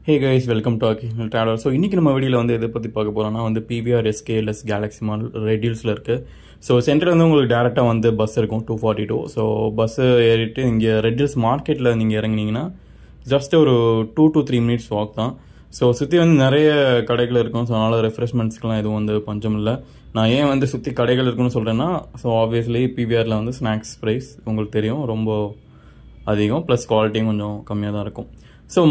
Hey guys, welcome to Occasional Traveler. So இன்னைக்கு நம்ம வீடியோல வந்து எதை பத்தி பார்க்க போறோம்னா வந்து PVR SKLS Galaxy Mall Red Hillsல இருக்கு. ஸோ சென்டர்ல வந்து உங்களுக்கு டேரெக்டாக வந்து பஸ் இருக்கும் 242. ஸோ பஸ்ஸு ஏறிட்டு இங்கே ரெட் ஹில்ஸ் மார்க்கெட்டில் நீங்கள் இறங்குனீங்கன்னா ஜஸ்ட் ஒரு 2 to 3 minutes வாக் தான். ஸோ சுற்றி வந்து நிறைய கடைகள் இருக்கும். ஸோ அதனால் ரெஃப்ரெஷ்மெண்ட்ஸ்க்குலாம் எதுவும் வந்து பஞ்சம் இல்லை. நான் ஏன் வந்து சுற்றி கடைகள் இருக்குன்னு சொல்கிறேன்னா, ஸோ ஆப்வியஸ்லி பிவிஆரில் வந்து ஸ்நாக்ஸ் ப்ரைஸ் உங்களுக்கு தெரியும் ரொம்ப அதிகம், ப்ளஸ் குவாலிட்டியும் கொஞ்சம் கம்மியாக தான் இருக்கும். ஸோ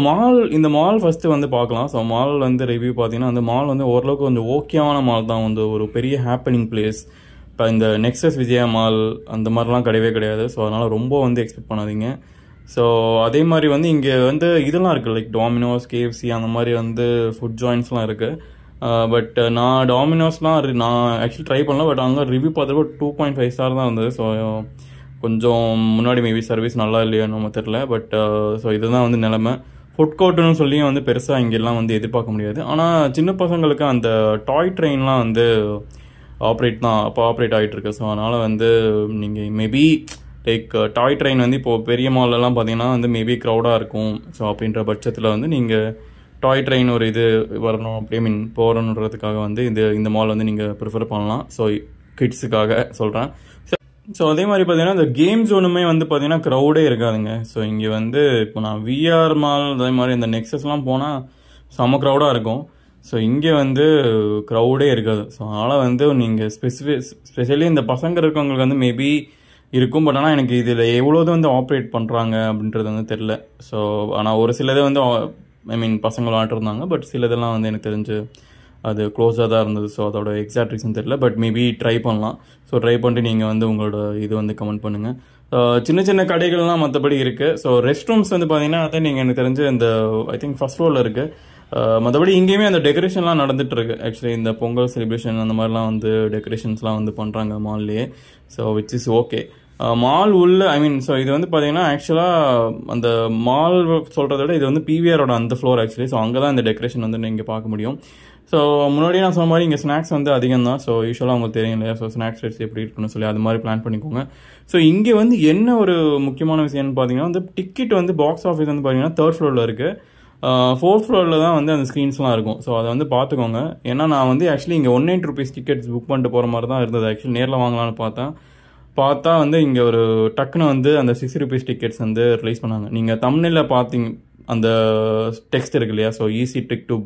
இந்த மால் ஃபஸ்ட்டு வந்து பார்க்கலாம். ஸோ மால் வந்து ரிவ்யூ பார்த்தீங்கன்னா அந்த மால் வந்து ஓரளவுக்கு கொஞ்சம் ஓகேவான மால் தான், வந்து ஒரு பெரிய ஹாப்பனிங் பிளேஸ். இப்போ இந்த நெக்ஸஸ் விஜயா மால் அந்த மாதிரிலாம் கிடையவே கிடையாது. ஸோ அதனால் ரொம்ப வந்து எக்ஸ்பெக்ட் பண்ணாதீங்க. ஸோ அதே மாதிரி வந்து இங்கே வந்து இதெல்லாம் இருக்குது, லைக் டாமினோஸ், KFC அந்த மாதிரி வந்து ஃபுட் ஜாயின்ஸ்லாம் இருக்குது. பட் நான் டாமினோஸ்லாம் நான் ஆக்சுவலி ட்ரை பண்ணல. பட் அங்கே ரிவ்யூ பார்த்தப்போ 2.5 ஸ்டார் தான் இருந்தது. ஸோ கொஞ்சம் முன்னாடி மேபி சர்வீஸ் நல்லா இல்லையோ நம்ம தெரில. பட் ஸோ இதுதான் வந்து நிலைமை. ஃபுட் கோர்ட்டுன்னு சொல்லியும் வந்து பெருசாக இங்கெல்லாம் வந்து எதிர்பார்க்க முடியாது. ஆனால் சின்ன பசங்களுக்கு அந்த டாய் ட்ரெயின்லாம் வந்து ஆப்ரேட் ஆகிட்டு இருக்கு. ஸோ அதனால் வந்து நீங்கள் மேபி லைக் டாய் ட்ரெயின் வந்து இப்போது பெரிய மால்லலாம் பார்த்தீங்கன்னா வந்து மேபி க்ரௌடாக இருக்கும். ஸோ அப்படின்ற பட்சத்தில் வந்து நீங்கள் டாய் ட்ரெயின் ஒரு இது வரணும் அப்படி போகிறணுன்றதுக்காக வந்து இந்த மால் வந்து நீங்கள் ப்ரிஃபர் பண்ணலாம். ஸோ கிட்ஸுக்காக சொல்கிறேன். ஸோ அதே மாதிரி பார்த்தீங்கன்னா இந்த கேம் ஜோனுமே வந்து பார்த்தீங்கன்னா க்ரௌடே இருக்காதுங்க. ஸோ இங்கே வந்து இப்போ நான் VR மால் அதே மாதிரி இந்த நெக்ஸஸ்லாம் போனால் செம்ம க்ரௌடாக இருக்கும். ஸோ இங்கே வந்து க்ரௌடே இருக்காது. ஸோ அதனால் வந்து நீங்கள் ஸ்பெஷலி இந்த பசங்க இருக்கவங்களுக்கு வந்து மேபி இருக்கும். பட் ஆனால் எனக்கு இதில் எவ்வளோது வந்து ஆப்ரேட் பண்ணுறாங்க அப்படின்றது வந்து தெரில. ஸோ ஆனால் ஒரு சிலதை வந்து பசங்க விளாண்டுருந்தாங்க. பட் சிலதெல்லாம் வந்து எனக்கு தெரிஞ்சு அது க்ளோஸாக தான் இருந்தது. ஸோ அதோட எக்ஸாக்ட் ரீசன் தெரியல. பட் மேபி ட்ரை பண்ணலாம். ஸோ ட்ரை பண்ணிட்டு நீங்கள் வந்து உங்களோட இது வந்து கமெண்ட் பண்ணுங்கள். சின்ன சின்ன கடைகள்லாம் மற்றபடி இருக்குது. ஸோ ரெஸ்ட் ரூம்ஸ் வந்து பார்த்தீங்கன்னா அதை நீங்கள் எனக்கு தெரிஞ்சு இந்த ஐ திங்க் ஃபர்ஸ்ட் ஃப்ளோரில் இருக்குது. மற்றபடி இங்கேயுமே அந்த டெக்கரேஷன்லாம் நடந்துட்டு இருக்கு. ஆக்சுவலி இந்த பொங்கல் செலிப்ரேஷன் அந்த மாதிரிலாம் வந்து டெக்கரேஷன்ஸ்லாம் வந்து பண்ணுறாங்க மால்லேயே. So which is okay. Mall உள்ள ஸோ இது வந்து பார்த்தீங்கன்னா ஆக்சுவலாக அந்த மால் சொல்கிறத விட இது வந்து பிவிஆரோட அந்த ஃப்ளோர் ஆக்சுவலி. ஸோ அங்கே தான் இந்த டெக்கரேஷன் வந்து நீங்கள் பார்க்க முடியும். ஸோ முன்னாடியே நான் சொன்ன மாதிரி இங்கே ஸ்நாக்ஸ் வந்து அதிகம் தான். ஸோ யூஸ்வலாக உங்களுக்கு தெரியும் இல்லையா. ஸோ ஸ்நாக்ஸ் ரேட்ஸ் எப்படி இருக்குன்னு சொல்லி அது மாதிரி பிளான் பண்ணிக்கோங்க. ஸோ இங்கே வந்து என்ன ஒரு முக்கியமான விஷயம்னு பார்த்தீங்கன்னா வந்து டிக்கெட் வந்து பாக்ஸ் ஆஃபீஸ் வந்து பார்த்தீங்கன்னா 3rd ஃப்ளோரில் இருக்குது. 4th ஃப்ளோரில் தான் வந்து அந்த ஸ்க்ரீன்ஸ்லாம் இருக்கும். ஸோ அதை வந்து பார்த்துக்கோங்க. ஏன்னா நான் வந்து ஆக்சுவலி இங்கே 190 rupees டிக்கெட்ஸ் புக் பண்ணிட்டு போகிற மாதிரி தான் இருந்தது. ஆக்சுவலி நேரில் வாங்கலாம்னு பார்த்தா வந்து இங்கே ஒரு டக்குன்னு வந்து அந்த 60 rupees டிக்கெட்ஸ் வந்து ரிலீஸ் பண்ணாங்க. நீங்கள் தமிழில் பார்த்தீங்க அந்த டெக்ஸ்ட் இருக்கு இல்லையா. So easy tick to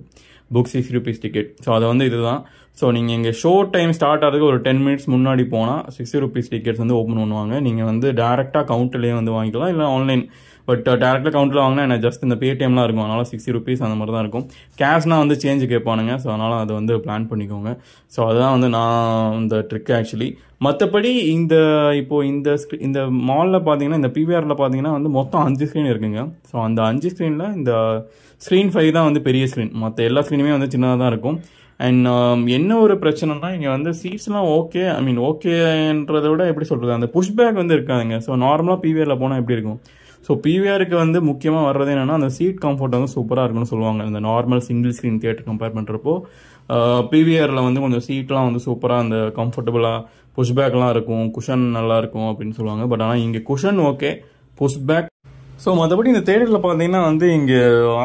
book 60 rupees ticket. So அதை வந்து இதுதான். ஸோ நீங்கள் இங்கே ஷோ டைம் ஸ்டார்ட் ஆகிறதுக்கு ஒரு 10 minutes முன்னாடி போனால் 60 rupees டிக்கெட்ஸ் வந்து ஓப்பன் பண்ணுவாங்க. நீங்கள் வந்து டேரெக்டாக கவுண்டர்லேயே வந்து வாங்கிக்கலாம், இல்லை ஆன்லைன். பட் டேரெக்டாக கவுண்டரில் வாங்கினா என்ன ஜஸ்ட் இந்த பேடிஎம்லாம் இருக்கும். அதனால் 60 rupees அந்த மாதிரி தான் இருக்கும். கேஷ்னால் வந்து சேஞ்சு கேட்பானுங்க. ஸோ அதனால் அதை வந்து பிளான் பண்ணிக்கோங்க. ஸோ அதுதான் வந்து நான் இந்த ட்ரிக் ஆக்சுவலி. மற்றபடி இந்த மாலில் பார்த்தீங்கன்னா இந்த பிவிஆரில் பார்த்தீங்கன்னா வந்து மொத்தம் 5 ஸ்க்ரீன் இருக்குங்க. ஸோ அந்த 5 ஸ்க்ரீனில் இந்த ஸ்க்ரீன் 5 தான் வந்து பெரிய ஸ்க்ரீன். மற்ற எல்லா ஸ்க்ரீனுமே வந்து சின்னதாக தான் இருக்கும். அண்ட் என்ன ஒரு பிரச்சனைனா இங்கே வந்து சீட்ஸ்லாம் ஓகே. ஓகேன்றதை விட எப்படி சொல்கிறது, அந்த புஷ்பேக் வந்து இருக்காதுங்க. ஸோ நார்மலாக பிவிஆரில் போனால் எப்படி இருக்கும். ஸோ பிவிஆருக்கு வந்து முக்கியமாக வர்றது என்னென்னா அந்த சீட் கம்ஃபர்ட் வந்து சூப்பராக இருக்குன்னு சொல்லுவாங்க. இந்த normal single screen theatre compare பண்ணுறப்போ பிவிஆரில் வந்து கொஞ்சம் சீட்லாம் வந்து சூப்பராக அந்த கம்ஃபர்டபுளாக புஷ்பேக்லாம் இருக்கும், குஷன் நல்லாயிருக்கும் அப்படின்னு சொல்லுவாங்க. பட் ஆனால் இங்கே குஷன் ஓகே, புஷ்பேக். ஸோ மற்றபடி இந்த தேட்டரில் பார்த்தீங்கன்னா வந்து இங்கே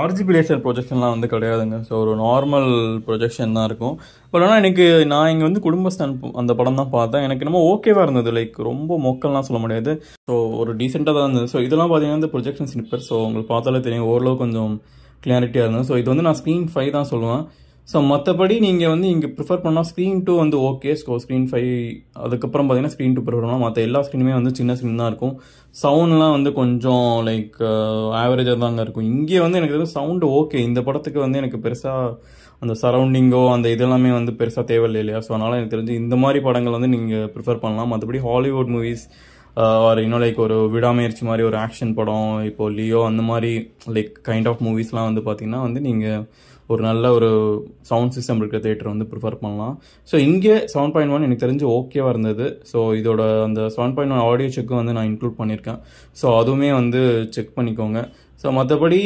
RGB லேசர் ப்ரொஜெக்ஷன்லாம் வந்து கிடையாதுங்க. ஸோ ஒரு நார்மல் ப்ரொஜெக்ஷன் தான் இருக்கும். பட் ஆனால் நான் இங்கே வந்து குடும்பஸ்தான் அந்த படம் தான் பார்த்தேன். எனக்கு என்னமோ ஓகேவாக இருந்தது. லைக் ரொம்ப மொக்கல்லாம் சொல்ல முடியாது. ஸோ ஒரு டீசெண்டாக தான் இருந்தது. ஸோ இதெல்லாம் பார்த்தீங்கன்னா இந்த ப்ரொஜெக்ஷன் ஸ்னிப்பர். ஸோ உங்களுக்கு பார்த்தாலே தெரியும் ஓரளவு கொஞ்சம் கிளாரிட்டியாக இருந்தது. ஸோ இது வந்து நான் ஸ்க்ரீன் 5 தான் சொல்லுவேன். ஸோ மற்றபடி நீங்கள் வந்து இங்கே ப்ரிஃபர் பண்ணால் ஸ்க்ரீன் 2 வந்து ஓகே. ஸோ ஸ்க்ரீன் 5 அதுக்கப்புறம் பார்த்தீங்கன்னா ஸ்க்ரீன் 2 ப்ரிஃபர் பண்ணலாம். மற்ற எல்லா ஸ்க்ரீனுமே வந்து சின்ன ஸ்க்ரீன் தான் இருக்கும். சவுண்ட்லாம் வந்து கொஞ்சம் லைக் ஆவரேஜாக தாங்க இருக்கும். இங்கே வந்து எனக்கு தெரிஞ்ச சவுண்டு ஓகே. இந்த படத்துக்கு வந்து எனக்கு பெருசாக அந்த சரௌண்டிங்கோ அந்த இதெல்லாமே வந்து பெருசாக தேவையில்லை இல்லையா. ஸோ அதனால் எனக்கு தெரிஞ்சு இந்த மாதிரி படங்கள் வந்து நீங்கள் ப்ரிஃபர் பண்ணலாம். மற்றபடி ஹாலிவுட் மூவிஸ் இன்னும் லைக் ஒரு விடாமுயற்சி மாதிரி ஒரு ஆக்ஷன் படம், இப்போ லியோ அந்த மாதிரி லைக் கைண்ட் ஆஃப் மூவிஸ்லாம் வந்து பார்த்தீங்கன்னா வந்து நீங்கள் ஒரு நல்ல ஒரு சவுண்ட் சிஸ்டம் இருக்கிற தேட்டர் வந்து ப்ரிஃபர் பண்ணலாம். ஸோ இங்கே 7.1 எனக்கு தெரிஞ்சு ஓகேவாக இருந்தது. ஸோ இதோட அந்த 7.1 ஆடியோ செக்கும் வந்து நான் இன்க்ளூட் பண்ணியிருக்கேன். ஸோ அதுவுமே வந்து செக் பண்ணிக்கோங்க. ஸோ மற்றபடி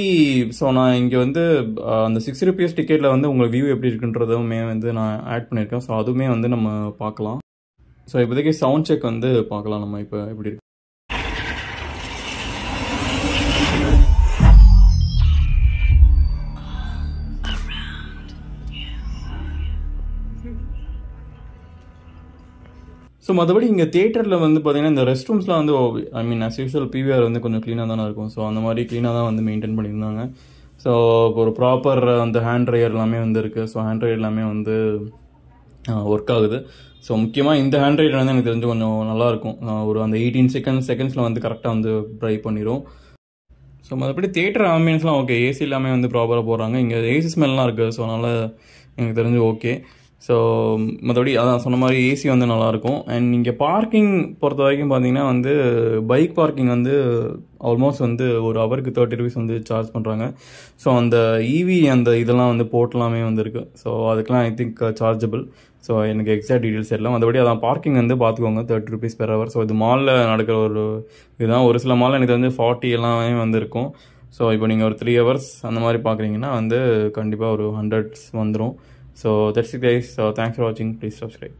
நான் இங்கே வந்து அந்த 60 rupees டிக்கெட்டில் வந்து உங்களுக்கு வியூ எப்படி இருக்குன்றதுமே வந்து நான் ஆட் பண்ணியிருக்கேன். ஸோ அதுவுமே வந்து நம்ம பார்க்கலாம். ஸோ இப்போதைக்கு சவுண்ட் செக் வந்து பார்க்கலாம் நம்ம இப்போ எப்படி இருக்கு. ஸோ மற்றபடி இங்கே தியேட்டரில் வந்து பார்த்தீங்கன்னா இந்த ரெஸ்ட் ரூம்ஸ்லாம் வந்து ஐ மீன் அஸ் யூஷுவல் பிவிஆர் வந்து கொஞ்சம் க்ளீனாக தானே இருக்கும். ஸோ அந்த மாதிரி க்ளீனாக தான் வந்து மெயின்டைன் பண்ணியிருந்தாங்க. ஸோ ஒரு ப்ராப்பர் அந்த ஹேண்ட் ட்ரையர் எல்லாமே வந்து இருக்குது. ஸோ ஹேண்ட் ட்ரையர் எல்லாமே வந்து ஒர்க் ஆகுது. ஸோ முக்கியமாக இந்த ஹேண்ட் ரைடர் வந்து எனக்கு தெரிஞ்சு கொஞ்சம் நல்லாயிருக்கும். ஒரு அந்த 18 செகண்ட்ஸில் வந்து கரெக்டாக வந்து ட்ரை பண்ணிடும். ஸோ மற்றபடி தியேட்டர் ஆம்பியன்ஸ்லாம் ஓகே, ஏசி எல்லாமே வந்து ப்ராப்பராக போடுறாங்க. இங்கே ஏசி ஸ்மெல்லாம் இருக்குது. ஸோ அதனால் எனக்கு தெரிஞ்சு ஓகே. ஸோ மற்றபடி அதான் சொன்ன மாதிரி ஏசி வந்து நல்லாயிருக்கும். அண்ட் இங்கே பார்க்கிங் பொறுத்த வரைக்கும் பார்த்தீங்கன்னா வந்து பைக் பார்க்கிங் வந்து ஆல்மோஸ்ட் வந்து ஒரு ஹவருக்கு 30 rupees வந்து சார்ஜ் பண்ணுறாங்க. ஸோ அந்த இவி அந்த இதெல்லாம் வந்து போர்ட்லாமே வந்து இருக்குது. ஸோ அதுக்கெலாம் ஐ திங்க் சார்ஜபிள். ஸோ எனக்கு எக்ஸாக்ட் டீட்டெயில்ஸ் எல்லாம் மற்றபடி அதான் பார்க்கிங் வந்து பார்த்துக்கோங்க 30 rupees per hour. ஸோ இது மாலில் நடக்கிற ஒரு இதுதான். ஒரு சில மாலில் எனக்கு வந்து 40 எல்லாமே வந்து இருக்கும். ஸோ இப்போ நீங்கள் ஒரு 3 hours அந்த மாதிரி பார்க்குறீங்கன்னா வந்து கண்டிப்பாக ஒரு 100 வந்துடும். So that's it guys. So thanks for watching. Please subscribe.